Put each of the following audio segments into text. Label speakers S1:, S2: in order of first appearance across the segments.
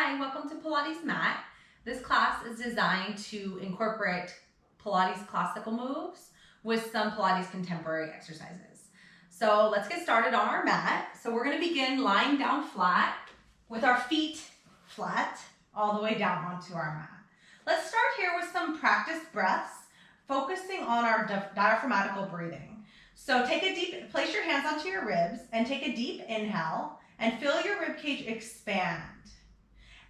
S1: Hi, and welcome to Pilates Mat. This class is designed to incorporate Pilates classical moves with some Pilates contemporary exercises. So let's get started on our mat. So we're going to begin lying down flat with our feet flat all the way down onto our mat. Let's start here with some practice breaths, focusing on our diaphragmatical breathing. So place your hands onto your ribs and take a deep inhale and feel your rib cage expand.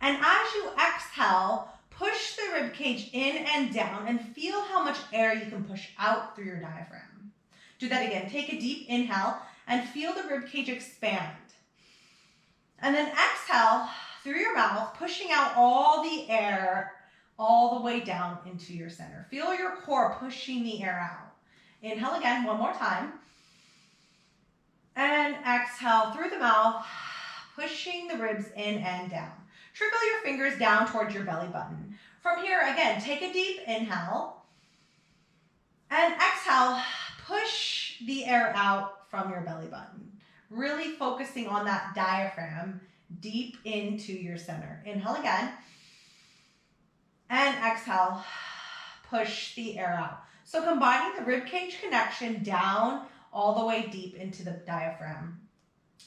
S1: And as you exhale, push the rib cage in and down and feel how much air you can push out through your diaphragm. Do that again. Take a deep inhale and feel the rib cage expand. And then exhale through your mouth, pushing out all the air all the way down into your center. Feel your core pushing the air out. Inhale again, one more time. And exhale through the mouth, pushing the ribs in and down. Trickle your fingers down towards your belly button. From here, again, take a deep inhale. And exhale, push the air out from your belly button. Really focusing on that diaphragm deep into your center. Inhale again. And exhale, push the air out. So combining the rib cage connection down all the way deep into the diaphragm,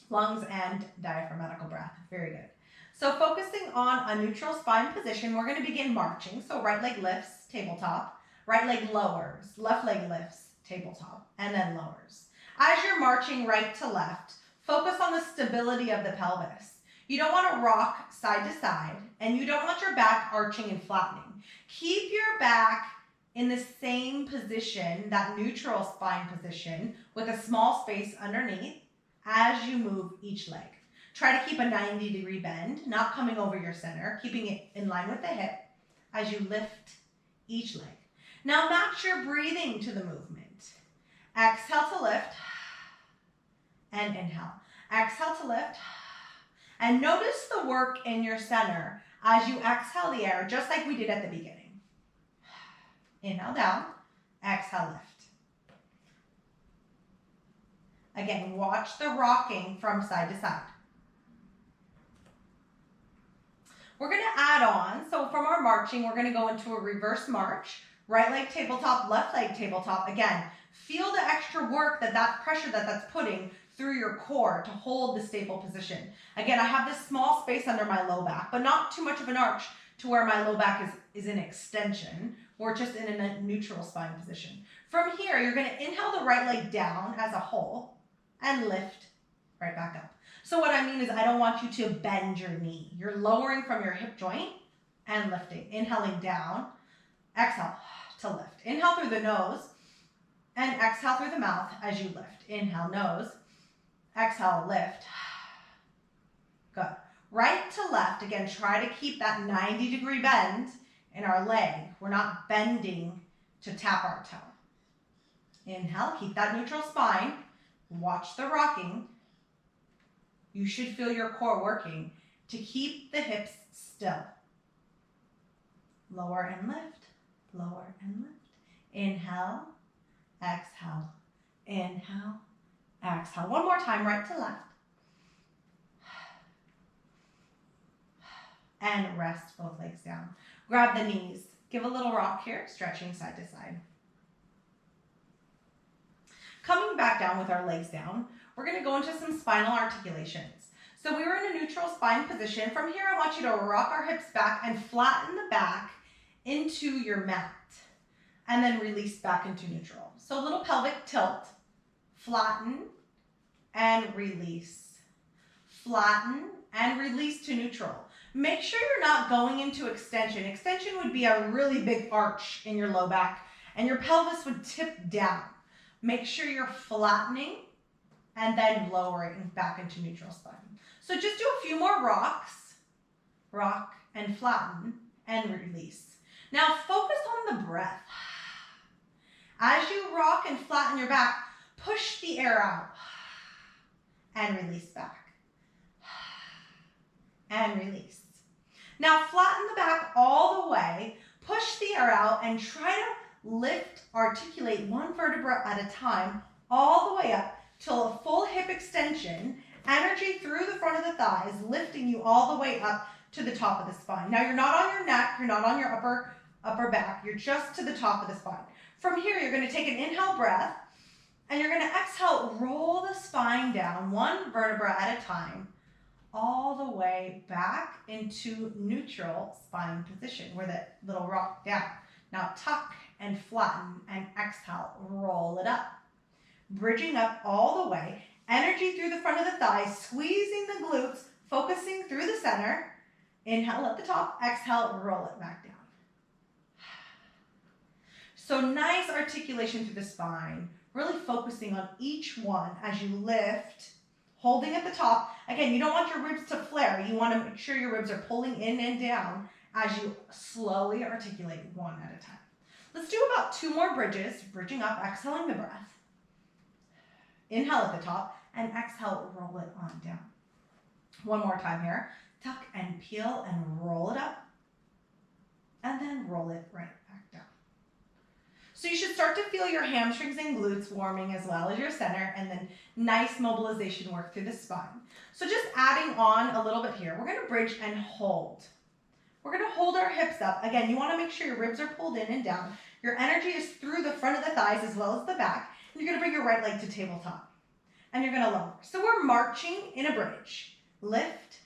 S1: lungs and diaphragmatical breath. Very good. So focusing on a neutral spine position, we're going to begin marching. So right leg lifts, tabletop, right leg lowers, left leg lifts, tabletop, and then lowers. As you're marching right to left, focus on the stability of the pelvis. You don't want to rock side to side, and you don't want your back arching and flattening. Keep your back in the same position, that neutral spine position, with a small space underneath as you move each leg. Try to keep a 90-degree bend, not coming over your center, keeping it in line with the hip as you lift each leg. Now match your breathing to the movement. Exhale to lift and inhale. Exhale to lift. And notice the work in your center as you exhale the air, just like we did at the beginning. Inhale down, exhale lift. Again, watch the rocking from side to side. We're going to add on, so from our marching, we're going to go into a reverse march. Right leg tabletop, left leg tabletop. Again, feel the extra work that pressure that's putting through your core to hold the stable position. Again, I have this small space under my low back, but not too much of an arch to where my low back is in extension. We're just in a neutral spine position. From here, you're going to inhale the right leg down as a whole and lift right back up. So what I mean is I don't want you to bend your knee. You're lowering from your hip joint and lifting. Inhaling down, exhale to lift. Inhale through the nose and exhale through the mouth as you lift. Inhale, nose, exhale, lift. Good. Right to left, again, try to keep that 90-degree bend in our leg. We're not bending to tap our toe. Inhale, keep that neutral spine. Watch the rocking. You should feel your core working to keep the hips still. Lower and lift, lower and lift. Inhale, exhale, inhale, exhale. One more time, right to left. And rest both legs down. Grab the knees. Give a little rock here, stretching side to side. Coming back down with our legs down, we're going to go into some spinal articulations. So we were in a neutral spine position. From here, I want you to rock our hips back and flatten the back into your mat. And then release back into neutral. So a little pelvic tilt. Flatten and release. Flatten and release to neutral. Make sure you're not going into extension. Extension would be a really big arch in your low back, and your pelvis would tip down. Make sure you're flattening and then lowering back into neutral spine. So just do a few more rocks. Rock and flatten and release. Now focus on the breath. As you rock and flatten your back, push the air out and release back. And release. Now flatten the back all the way, push the air out, and try to lift, articulate one vertebra at a time all the way up till a full hip extension, energy through the front of the thighs, lifting you all the way up to the top of the spine. Now you're not on your neck, you're not on your upper back, you're just to the top of the spine. From here, you're going to take an inhale breath, and you're going to exhale, roll the spine down one vertebra at a time, all the way back into neutral spine position, where that little rock down. Now tuck and flatten and exhale, roll it up. Bridging up all the way, energy through the front of the thighs, squeezing the glutes, focusing through the center. Inhale at the top, exhale, roll it back down. So nice articulation through the spine, really focusing on each one as you lift, holding at the top. Again, you don't want your ribs to flare. You want to make sure your ribs are pulling in and down as you slowly articulate one at a time. Let's do about 2 more bridges, bridging up, exhaling the breath. Inhale at the top and exhale, roll it on down. One more time here. Tuck and peel and roll it up. And then roll it right back down. So you should start to feel your hamstrings and glutes warming as well as your center, and then nice mobilization work through the spine. So just adding on a little bit here, we're going to bridge and hold. We're going to hold our hips up. Again, you want to make sure your ribs are pulled in and down. Your energy is through the front of the thighs as well as the back. And you're going to bring your right leg to tabletop. And you're going to lower. So we're marching in a bridge. Lift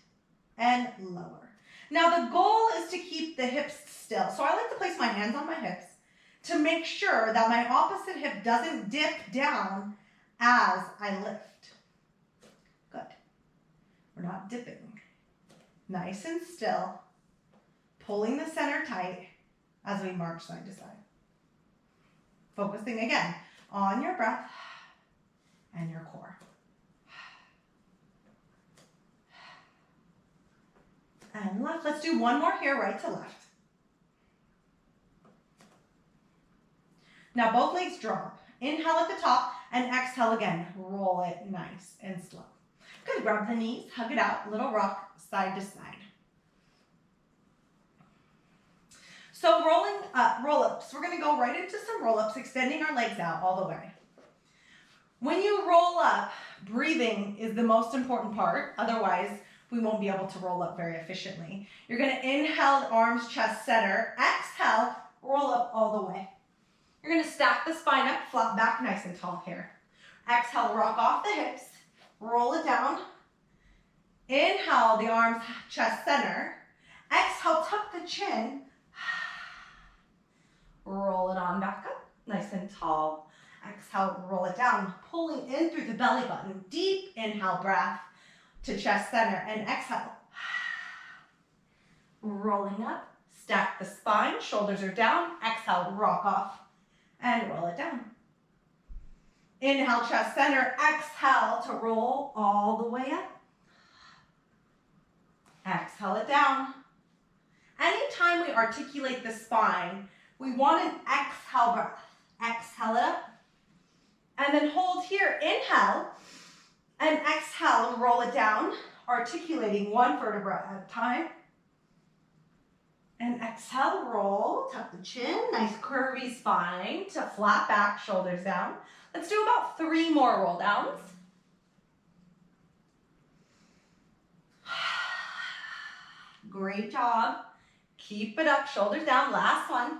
S1: and lower. Now the goal is to keep the hips still. So I like to place my hands on my hips to make sure that my opposite hip doesn't dip down as I lift. Good. We're not dipping. Nice and still. Pulling the center tight as we march side to side. Focusing again on your breath and your core. And left. Let's do one more here, right to left. Now both legs drop. Inhale at the top and exhale again. Roll it nice and slow. Good. Grab the knees, hug it out. Little rock side to side. So rolling up, roll-ups. We're going to go right into some roll-ups, extending our legs out all the way. When you roll up, breathing is the most important part. Otherwise, we won't be able to roll up very efficiently. You're going to inhale, arms, chest, center. Exhale, roll up all the way. You're going to stack the spine up, flat back, nice and tall here. Exhale, rock off the hips. Roll it down. Inhale, the arms, chest, center. Exhale, tuck the chin. Roll it on back up, nice and tall. Exhale, roll it down, pulling in through the belly button. Deep inhale breath to chest center and exhale. Rolling up, stack the spine, shoulders are down. Exhale, rock off and roll it down. Inhale, chest center. Exhale to roll all the way up. Exhale it down. Anytime we articulate the spine, we want an exhale breath. Exhale it up. And then hold here. Inhale. And exhale, roll it down. Articulating one vertebra at a time. And exhale, roll. Tuck the chin. Nice curvy spine to flat back, shoulders down. Let's do about 3 more roll downs. Great job. Keep it up, shoulders down. Last one.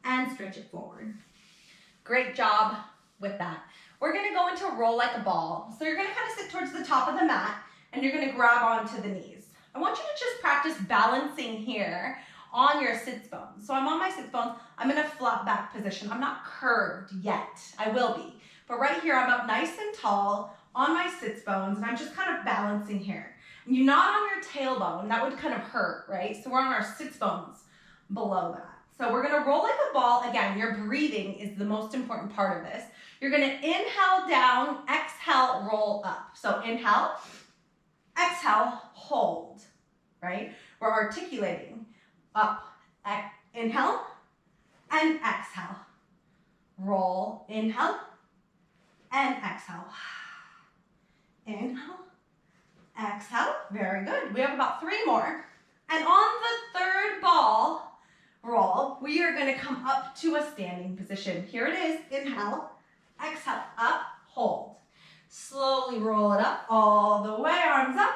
S1: And stretch it forward. Great job with that. We're going to go into roll like a ball. So you're going to kind of sit towards the top of the mat and you're going to grab onto the knees. I want you to just practice balancing here on your sits bones. So I'm on my sits bones. I'm in a flat back position. I'm not curved yet. I will be. But right here, I'm up nice and tall on my sits bones and I'm just kind of balancing here. And you're not on your tailbone. That would kind of hurt, right? So we're on our sits bones below that. So we're going to roll like a ball. Again, your breathing is the most important part of this. You're going to inhale down, exhale, roll up. So inhale, exhale, hold, right? We're articulating up, inhale, and exhale. Roll, inhale, and exhale. Inhale, exhale. Very good. We have about 3 more. And on the 3rd ball, roll, we are going to come up to a standing position. Here it is. Inhale, exhale, up, hold. Slowly roll it up all the way, arms up.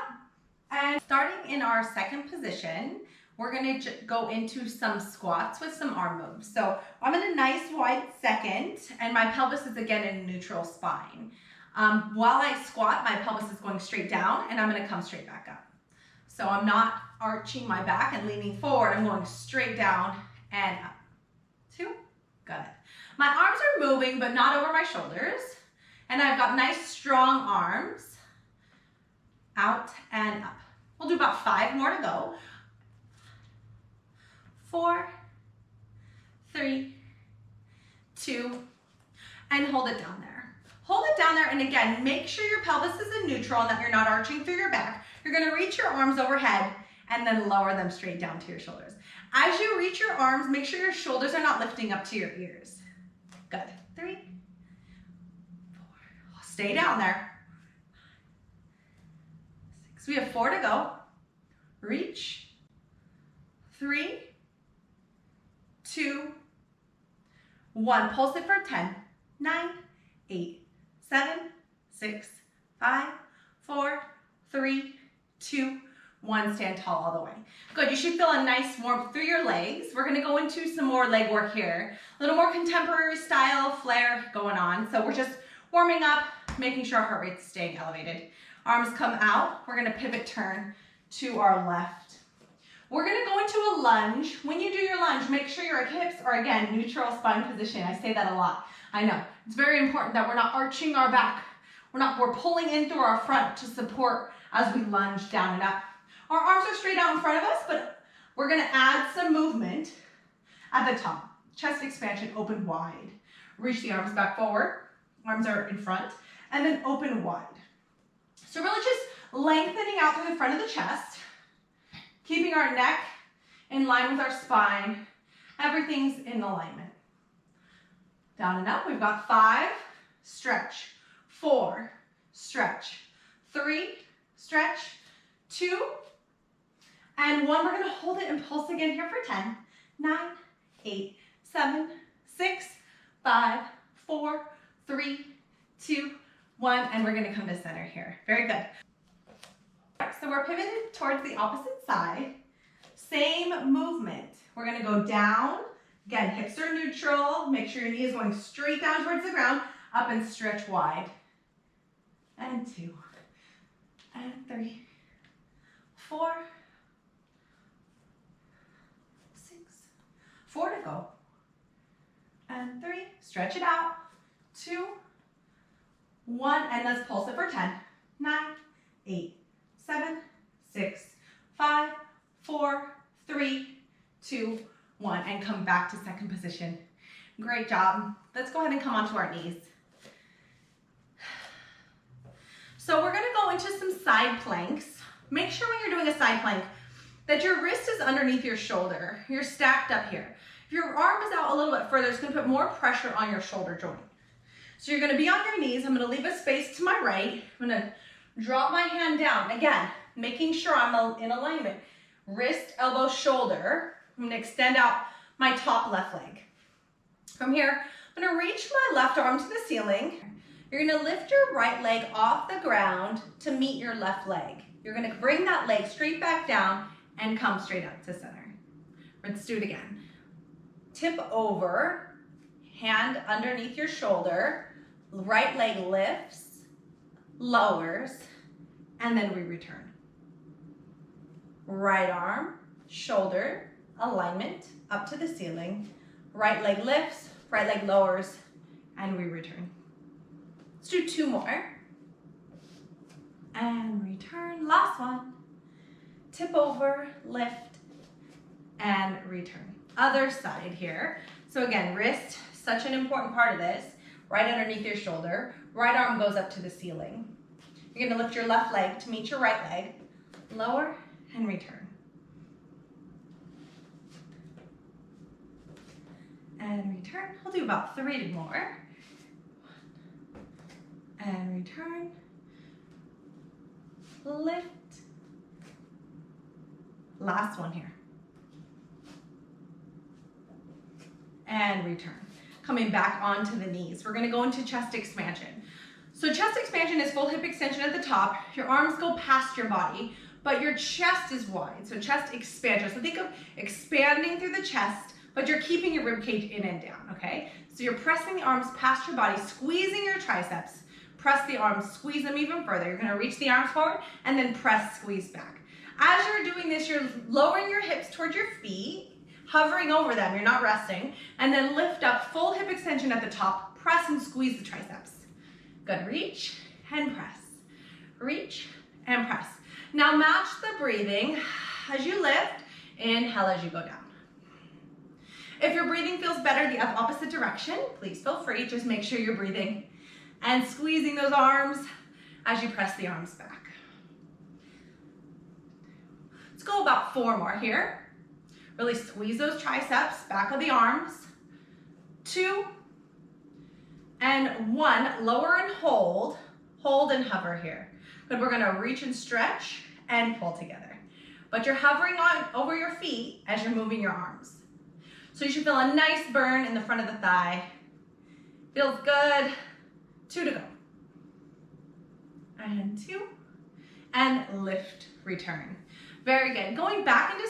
S1: And starting in our second position, we're gonna go into some squats with some arm moves. So I'm in a nice wide second, and my pelvis is again in a neutral spine. While I squat, my pelvis is going straight down, and I'm gonna come straight back up. So I'm not arching my back and leaning forward, I'm going straight down and up. 2, good. My arms are moving, but not over my shoulders. And I've got nice strong arms, out and up. We'll do about 5 more to go. 4, 3, 2, and hold it down there. Hold it down there, and again, make sure your pelvis is in neutral and that you're not arching through your back. You're gonna reach your arms overhead and then lower them straight down to your shoulders. As you reach your arms, make sure your shoulders are not lifting up to your ears. Good. 3, 4, stay down there. 6, we have 4 to go. Reach. 3, 2, 1. Pulse it for 10, 9, 8, 7, 6, 5, 4, 3, 2, 1. Stand tall all the way. Good, you should feel a nice warmth through your legs. We're gonna go into some more leg work here. A little more contemporary style flair going on. So we're just warming up, making sure our heart rate's staying elevated. Arms come out. We're gonna pivot turn to our left. We're gonna go into a lunge. When you do your lunge, make sure your hips are, again, neutral spine position. I say that a lot. I know. It's very important that we're not arching our back. We're pulling in through our front to support as we lunge down and up. Our arms are straight out in front of us, but we're gonna add some movement at the top. Chest expansion, open wide. Reach the arms back forward. Arms are in front, and then open wide. So really just lengthening out through the front of the chest, keeping our neck in line with our spine. Everything's in alignment. Down and up, we've got 5, stretch, 4, stretch, 3, stretch, 2, and 1. We're gonna hold it and pulse again here for 10, 9, 8, 7, 6, 5, 4, 3, 2, 1, and we're gonna come to center here. Very good. So we're pivoted towards the opposite side. Same movement. We're gonna go down. Again, hips are neutral. Make sure your knee is going straight down towards the ground. Up and stretch wide. And 2, and 3, 4, 6, 4 to go. And 3, stretch it out. 2, 1, and let's pulse it for 10, 9, 8, 7, 6, 5, 4, 3, 2, 1, and come back to second position. Great job. Let's go ahead and come onto our knees. So we're gonna go into some side planks. Make sure when you're doing a side plank that your wrist is underneath your shoulder. You're stacked up here. If your arm is out a little bit further, it's gonna put more pressure on your shoulder joint. So you're gonna be on your knees. I'm gonna leave a space to my right. I'm gonna drop my hand down. Again, making sure I'm in alignment. Wrist, elbow, shoulder. I'm gonna extend out my top left leg. From here, I'm gonna reach my left arm to the ceiling. You're gonna lift your right leg off the ground to meet your left leg. You're gonna bring that leg straight back down and come straight up to center. Let's do it again. Tip over, hand underneath your shoulder, right leg lifts, lowers, and then we return. Right arm, shoulder, alignment, up to the ceiling. Right leg lifts, right leg lowers, and we return. Let's do 2 more. And return, last one. Tip over, lift, and return. Other side here. So again, wrist, such an important part of this. Right underneath your shoulder. Right arm goes up to the ceiling. You're gonna lift your left leg to meet your right leg. Lower and return. And return. We'll do about 3 more. And return. Lift. Last one here. And return. Coming back onto the knees. We're gonna go into chest expansion. So chest expansion is full hip extension at the top. Your arms go past your body, but your chest is wide. So chest expansion. So think of expanding through the chest, but you're keeping your rib cage in and down, okay? So you're pressing the arms past your body, squeezing your triceps. Press the arms, squeeze them even further. You're gonna reach the arms forward and then press, squeeze back. As you're doing this, you're lowering your hips towards your feet, hovering over them, you're not resting, and then lift up, full hip extension at the top, press and squeeze the triceps. Good, reach and press, reach and press. Now match the breathing as you lift, inhale as you go down. If your breathing feels better the opposite direction, please feel free, just make sure you're breathing and squeezing those arms as you press the arms back. Let's go about 4 more here. Really squeeze those triceps, back of the arms. 2 and 1, lower and hold and hover here. Good, we're gonna reach and stretch and pull together. But you're hovering over your feet as you're moving your arms. So you should feel a nice burn in the front of the thigh. Feels good. 2 to go. And 2. And lift, return. Very good. Going back into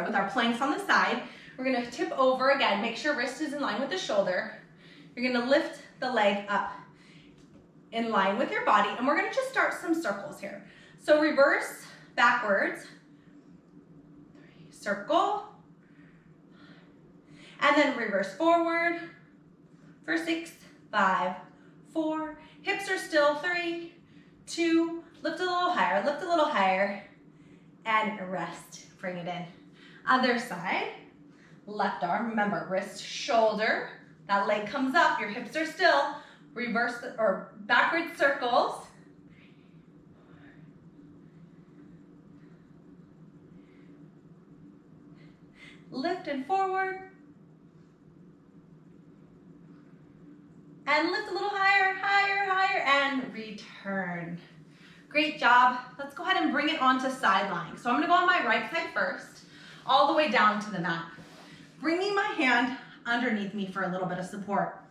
S1: with our planks on the side, we're gonna tip over again. Make sure wrist is in line with the shoulder. You're gonna lift the leg up in line with your body, and we're gonna just start some circles here. So reverse, backwards, circle, and then reverse forward for 6, 5, 4, hips are still, 3, 2, lift a little higher, and rest, bring it in. Other side, left arm, remember wrist, shoulder, that leg comes up, your hips are still, reverse or backward circles. Lift and forward. And lift a little higher, and return. Great job. Let's go ahead and bring it onto side lying. So I'm gonna go on my right side first, all the way down to the mat. Bringing my hand underneath me for a little bit of support.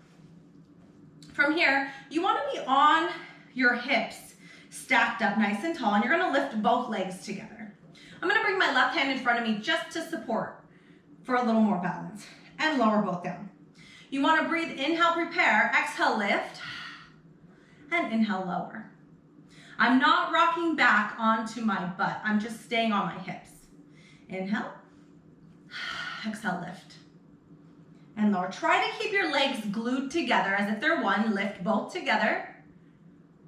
S1: From here, you wanna be on your hips, stacked up nice and tall, and you're gonna lift both legs together. I'm gonna bring my left hand in front of me just to support for a little more balance, and lower both down. You want to breathe, inhale, prepare, exhale, lift, and inhale, lower. I'm not rocking back onto my butt. I'm just staying on my hips. Inhale, exhale, lift, and lower. Try to keep your legs glued together as if they're one. Lift both together,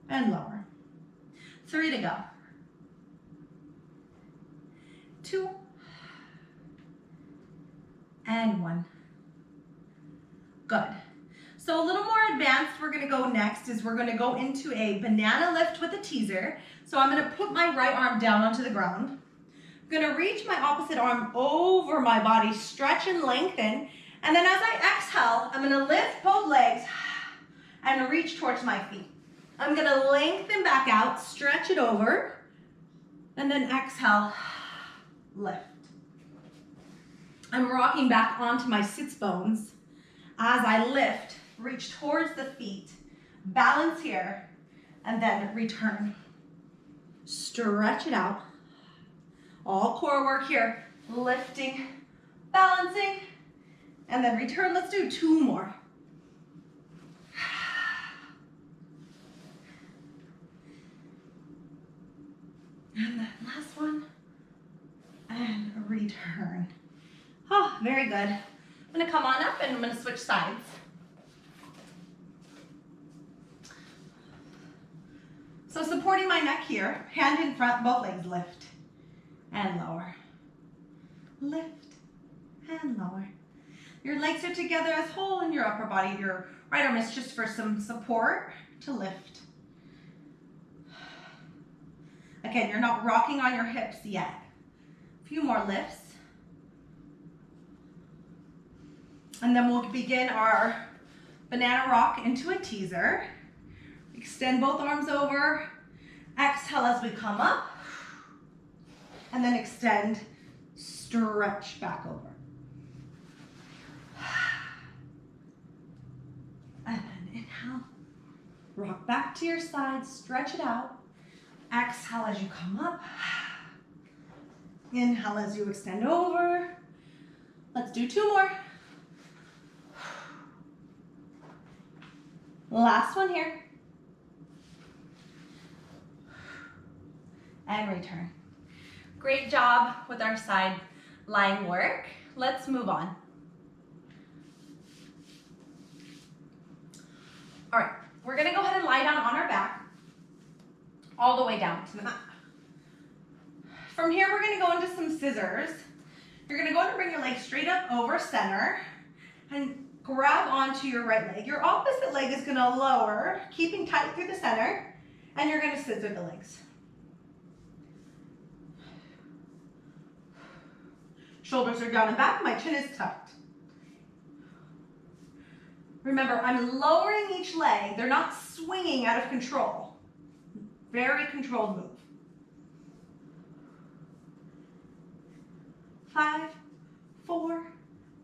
S1: and lower. 3 to go. 2, and 1. Good. So a little more advanced, we're gonna go next is we're gonna go into a banana lift with a teaser. So I'm gonna put my right arm down onto the ground. I'm gonna reach my opposite arm over my body, stretch and lengthen. And then as I exhale, I'm gonna lift both legs and reach towards my feet. I'm gonna lengthen back out, stretch it over, and then exhale, lift. I'm rocking back onto my sits bones. As I lift, reach towards the feet, balance here, and then return. Stretch it out. All core work here. Lifting, balancing, and then return. Let's do 2 more. And then last one, and return. Oh, very good. I'm gonna come on up and I'm gonna switch sides. So supporting my neck here, hand in front, both legs lift and lower. Lift and lower. Your legs are together as whole in your upper body. Your right arm is just for some support to lift. Again, you're not rocking on your hips yet. A few more lifts. And then we'll begin our banana rock into a teaser. Extend both arms over. Exhale as we come up. And then extend, stretch back over. And then inhale Rock back to your side, stretch it out. Exhale as you come up. Inhale as you extend over. Let's do 2 more. Last one here. And return. Great job with our side lying work. Let's move on. All right, we're gonna go ahead and lie down on our back, all the way down to the mat. From here, we're gonna go into some scissors. You're gonna go ahead and bring your leg straight up over center and grab onto your right leg. Your opposite leg is gonna lower, keeping tight through the center, and you're gonna scissor the legs. Shoulders are down and back, my chin is tucked. Remember, I'm lowering each leg. They're not swinging out of control. Very controlled move. 5, 4,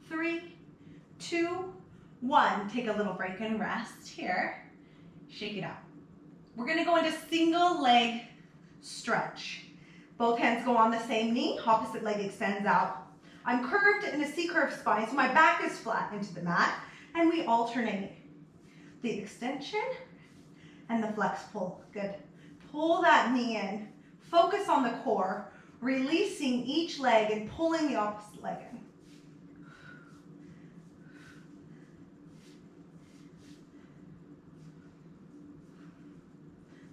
S1: 3, 2, 1. Take a little break and rest here. Shake it out. We're gonna go into single leg stretch. Both hands go on the same knee, opposite leg extends out. I'm curved in a C-curve spine, so my back is flat into the mat, and we alternate the extension and the flex pull. Good. Pull that knee in. Focus on the core, releasing each leg and pulling the opposite leg in.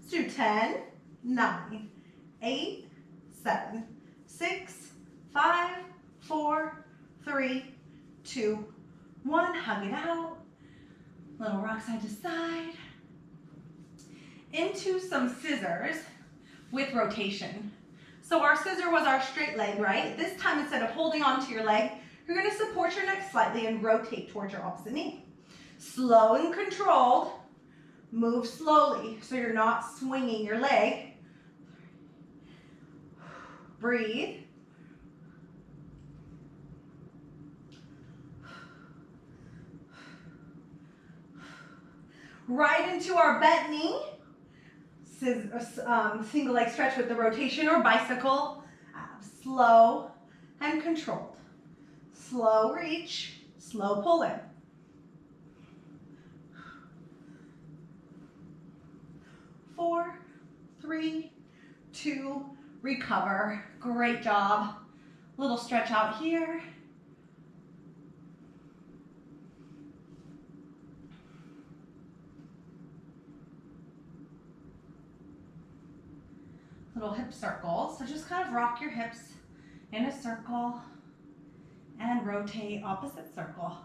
S1: Let's do 10, 9, 8, 7, 6, 5, 4, 3, 2, 1. Hug it out. Little rock side to side. Into some scissors with rotation. So our scissor was our straight leg, right? This time, instead of holding onto your leg, you're going to support your neck slightly and rotate towards your opposite knee. Slow and controlled. Move slowly so you're not swinging your leg. Breathe. Right into our bent knee. Single leg stretch with the rotation or bicycle. Slow and controlled. Slow reach, slow pull in. 4, 3, 2, recover. Great job. Little stretch out here. Little hip circles. So just kind of rock your hips in a circle and rotate opposite circle.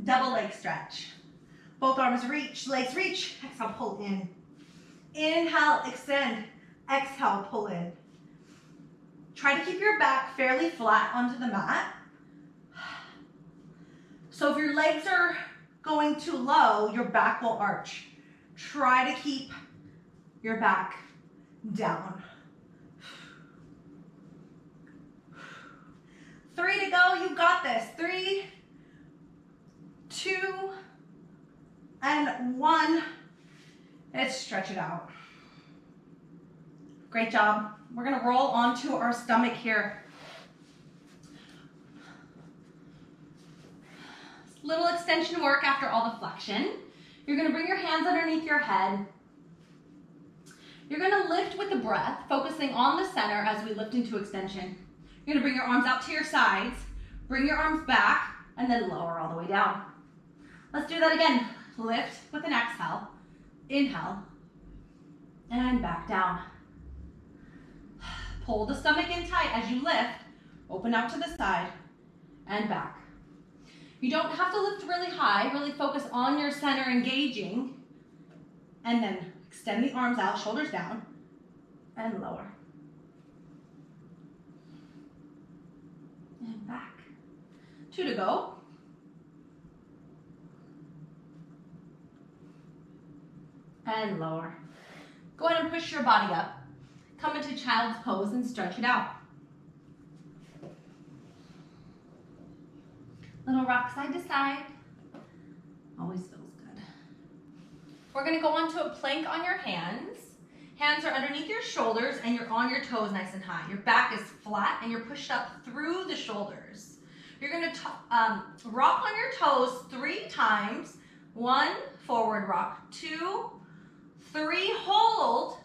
S1: Double leg stretch. Both arms reach, legs reach. Exhale, pull in. Inhale, extend. Exhale, pull in. Try to keep your back fairly flat onto the mat. So if your legs are going too low, your back will arch. Try to keep your back down. 3 to go, you got this. 3, 2, and 1. Let's stretch it out. Great job. We're gonna roll onto our stomach here. Little extension work after all the flexion. You're gonna bring your hands underneath your head. You're gonna lift with the breath, focusing on the center as we lift into extension. You're gonna bring your arms out to your sides, bring your arms back, and then lower all the way down. Let's do that again. Lift with an exhale, inhale, and back down. Pull the stomach in tight as you lift, open out to the side, and back. You don't have to lift really high, really focus on your center engaging, and then extend the arms out, shoulders down, and lower. And back. 2 to go. And lower. Go ahead and push your body up. Come into child's pose and stretch it out. Little rock side to side. Always feels good. We're gonna go onto a plank on your hands. Hands are underneath your shoulders and you're on your toes nice and high. Your back is flat and you're pushed up through the shoulders. You're gonna rock on your toes 3 times. 1, forward rock. 2, 3, hold.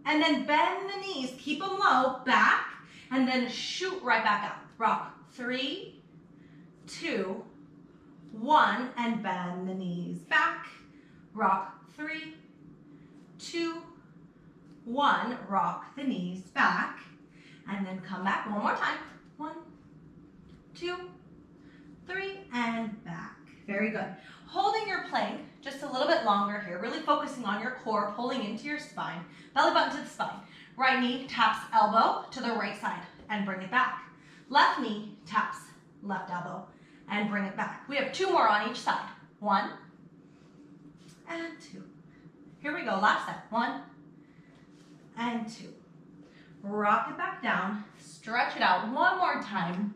S1: And then bend the knees, keep them low, back, and then shoot right back out. Rock 3, 2, 1, and bend the knees back. Rock 3, 2, 1, rock the knees back, and then come back one more time. 1, 2, 3, and back. Very good. Holding your plank just a little bit longer here, really focusing on your core, pulling into your spine, belly button to the spine. Right knee taps elbow to the right side and bring it back. Left knee taps left elbow and bring it back. We have 2 more on each side. 1 and 2. Here we go, last set. 1 and 2. Rock it back down, stretch it out one more time.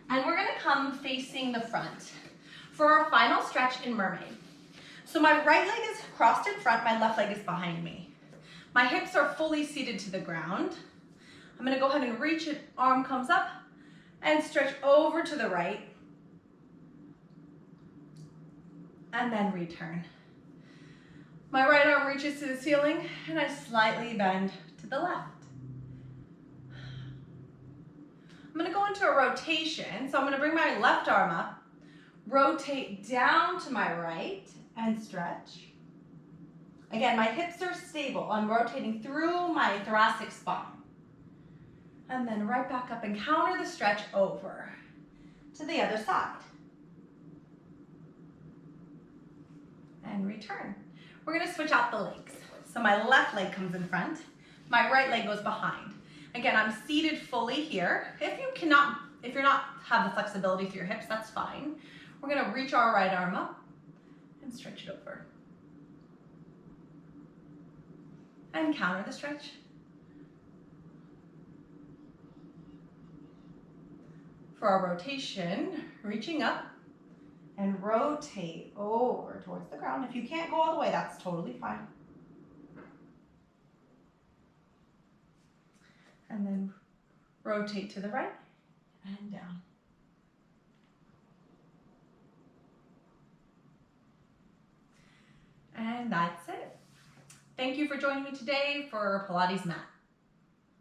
S1: And we're gonna come facing the front for our final stretch in Mermaid. So my right leg is crossed in front, my left leg is behind me. My hips are fully seated to the ground. I'm gonna go ahead and reach it, arm comes up, and stretch over to the right. And then return. My right arm reaches to the ceiling, and I slightly bend to the left. I'm gonna go into a rotation, so I'm gonna bring my left arm up, rotate down to my right, and stretch. Again, my hips are stable. I'm rotating through my thoracic spine. And then right back up and counter the stretch over to the other side. And return. We're gonna switch out the legs. So my left leg comes in front, my right leg goes behind. Again, I'm seated fully here. If you're not have the flexibility through your hips, that's fine. We're gonna reach our right arm up and stretch it over. And counter the stretch. For our rotation, reaching up and rotate over towards the ground. If you can't go all the way, that's totally fine. And then rotate to the right and down. And that's it. Thank you for joining me today for Pilates Mat.